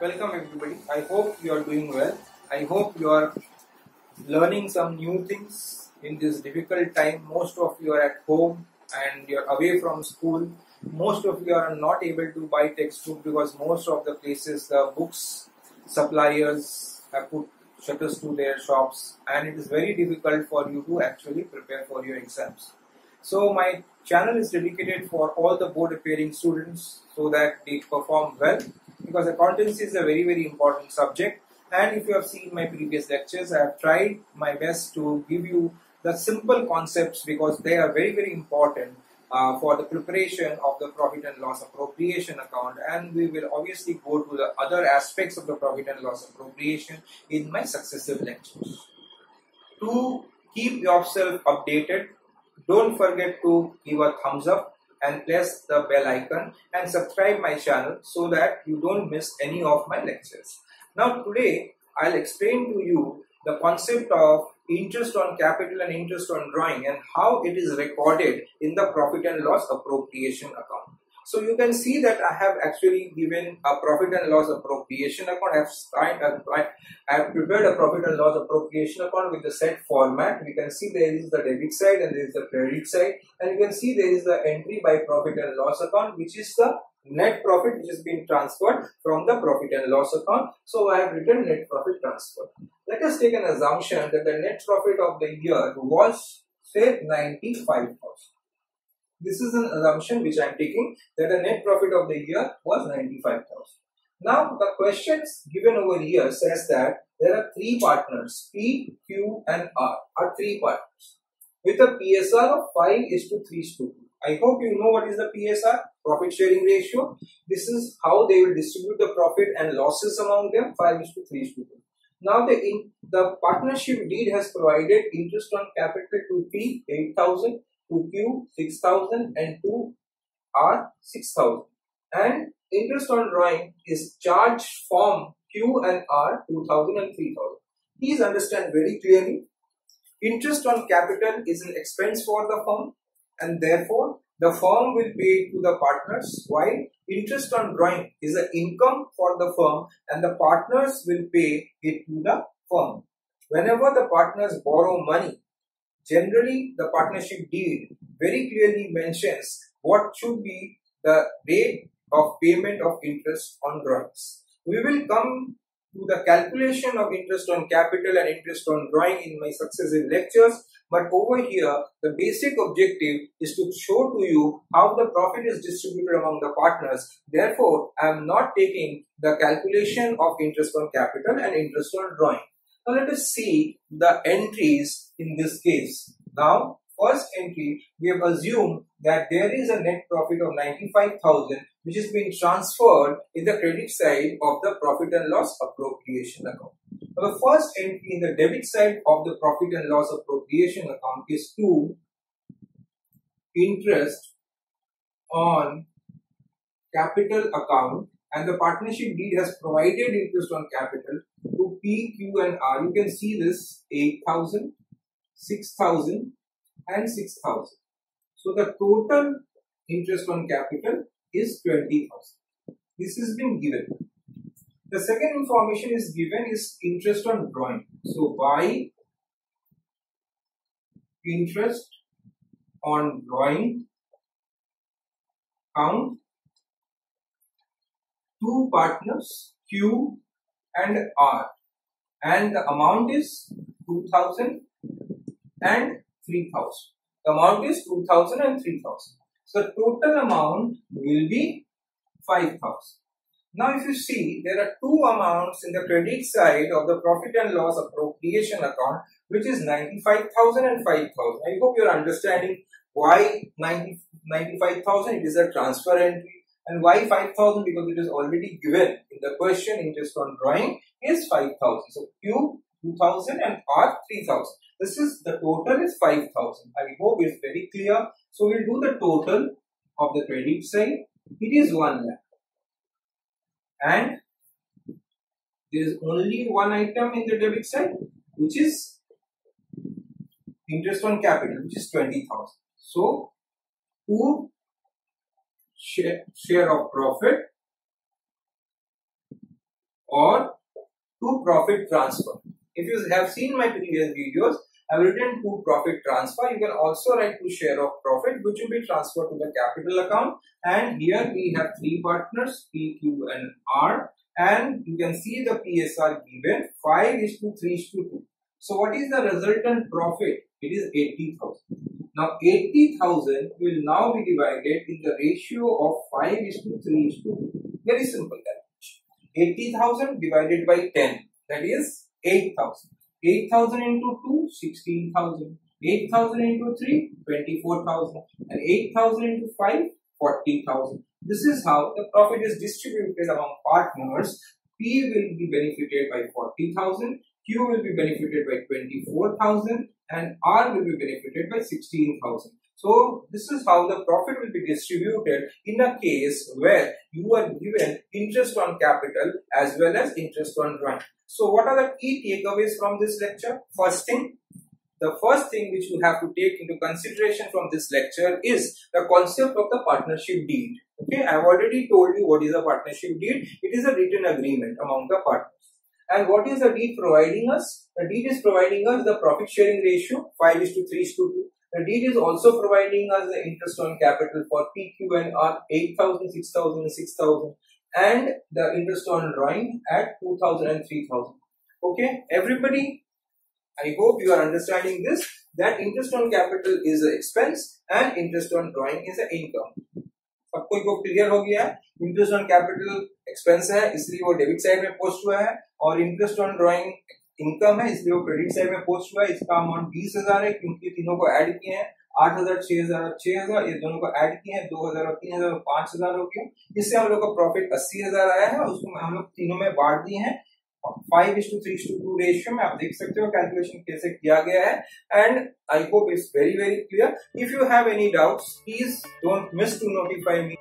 Welcome everybody. I hope you are doing well. I hope you are learning some new things in this difficult time. Most of you are at home and you are away from school. Most of you are not able to buy textbook because most of the places, the books suppliers have put shutters to their shops, and it is very difficult for you to actually prepare for your exams. So my channel is dedicated for all the board appearing students so that they perform well, because accountancy is a very important subject. And if you have seen my previous lectures, I have tried my best to give you the simple concepts because they are very important for the preparation of the profit and loss appropriation account, and we will obviously go to the other aspects of the profit and loss appropriation in my successive lectures. To keep yourself updated, don't forget to give a thumbs up and press the bell icon and subscribe my channel so that you don't miss any of my lectures. Now today I'll explain to you the concept of interest on capital and interest on drawing and how it is recorded in the profit and loss appropriation account. So you can see that I have actually given a profit and loss appropriation account. I have prepared a profit and loss appropriation account with the set format. We can see there is the debit side and there is the credit side, and you can see there is the entry by profit and loss account, which is the net profit which has been transferred from the profit and loss account. So I have written net profit transfer. Let us take an assumption that the net profit of the year was, say, 95,000. This is an assumption which I am taking, that the net profit of the year was 95,000. Now the questions given over here says that there are three partners, P, Q and R are three partners with a PSR of 5:3:2. I hope you know what is the PSR, profit sharing ratio. This is how they will distribute the profit and losses among them, 5:3:2. Now the partnership deed has provided interest on capital to P 8,000, to Q 6,000 and to R 6,000, and interest on drawing is charged from Q and R 2,000 and 3,000. Please understand very clearly, interest on capital is an expense for the firm and therefore the firm will pay to the partners, while interest on drawing is an income for the firm and the partners will pay it to the firm. Whenever the partners borrow money, generally the partnership deed very clearly mentions what should be the rate of payment of interest on drawings. We will come to the calculation of interest on capital and interest on drawing in my successive lectures, but over here the basic objective is to show to you how the profit is distributed among the partners. Therefore, I am not taking the calculation of interest on capital and interest on drawing. Now let us see the entries in this case. Now, first entry, we have assumed that there is a net profit of 95,000 which is being transferred in the credit side of the profit and loss appropriation account. Now, the first entry in the debit side of the profit and loss appropriation account is to interest on capital account, and the partnership deed has provided interest on capital to P, Q and R. You can see this 8,000, 6,000 and 6,000. So the total interest on capital is 20,000. This has been given. The second information is given is interest on drawing. So by interest on drawing count, two partners Q and R, and the amount is 2,000 and 3,000. The amount is 2,000 and 3,000. So total amount will be 5,000. Now if you see, there are two amounts in the credit side of the profit and loss appropriation account, which is 95,000 and 5,000. I hope you are understanding why 95,000, it is a transfer entry, and why 5,000, because it is already given in the question. Interest on drawing is 5,000. So Q 2,000 and R 3,000. This is the total is 5,000. I hope it's very clear. So we'll do the total of the credit side. It is 1 lakh. And there is only one item in the debit side, which is interest on capital, which is 20,000. So, to share of profit or to profit transfer. If you have seen my previous videos, I have written to profit transfer. You can also write to share of profit, which will be transferred to the capital account. And here we have three partners, P, Q and R. And you can see the PSR given 5:3:2. So what is the resultant profit? It is 80,000. Now 80,000 will now be divided in the ratio of 5:3:2. Very simple calculation. 80,000 divided by 10, that is 8,000. 8,000 into 2, 16,000. 8,000 into 3, 24,000. And 8,000 into 5, 40,000. This is how the profit is distributed among partners. P will be benefited by 40,000, Q will be benefited by 24,000, and R will be benefited by 16,000. So this is how the profit will be distributed in a case where you are given interest on capital as well as interest on drawing. So what are the key takeaways from this lecture? The first thing which you have to take into consideration from this lecture is the concept of the partnership deed. Okay, I have already told you what is a partnership deed. It is a written agreement among the partners. And what is the deed providing us? The deed is providing us the profit sharing ratio 5:3:2. The deed is also providing us the interest on capital for P, Q and R 8,000, 6,000 and 6,000, and the interest on drawing at 2,000 and 3,000. Okay, everybody, I hope you are understanding this, that interest on capital is an expense and interest on drawing is an income. सबको को clear हो गया है? Interest on capital expense है इसलिए वो debit side में post हुआ है, और इंटरेस्ट ऑन ड्राइंग इनकम है इसलिए वो क्रेडिट साइड में पोस्ट हुआ है. इसका अमाउंट 20,000 है क्योंकि तीनों को ऐड किए हैं. 8,000, 6,000 और 6,000, ये दोनों को ऐड किए हैं. 2,000 और 3,000 और 5,000 हो गए. इससे हम लोग का प्रॉफिट 80,000 आया है. उसको हम लोग तीनों में बांट दिए हैं 5:3:2 रेशियो में. आप देख सकते हो कैलकुलेशन कैसे किया गया है. And I hope it's very clear. If you have any doubts please don't miss to notify me.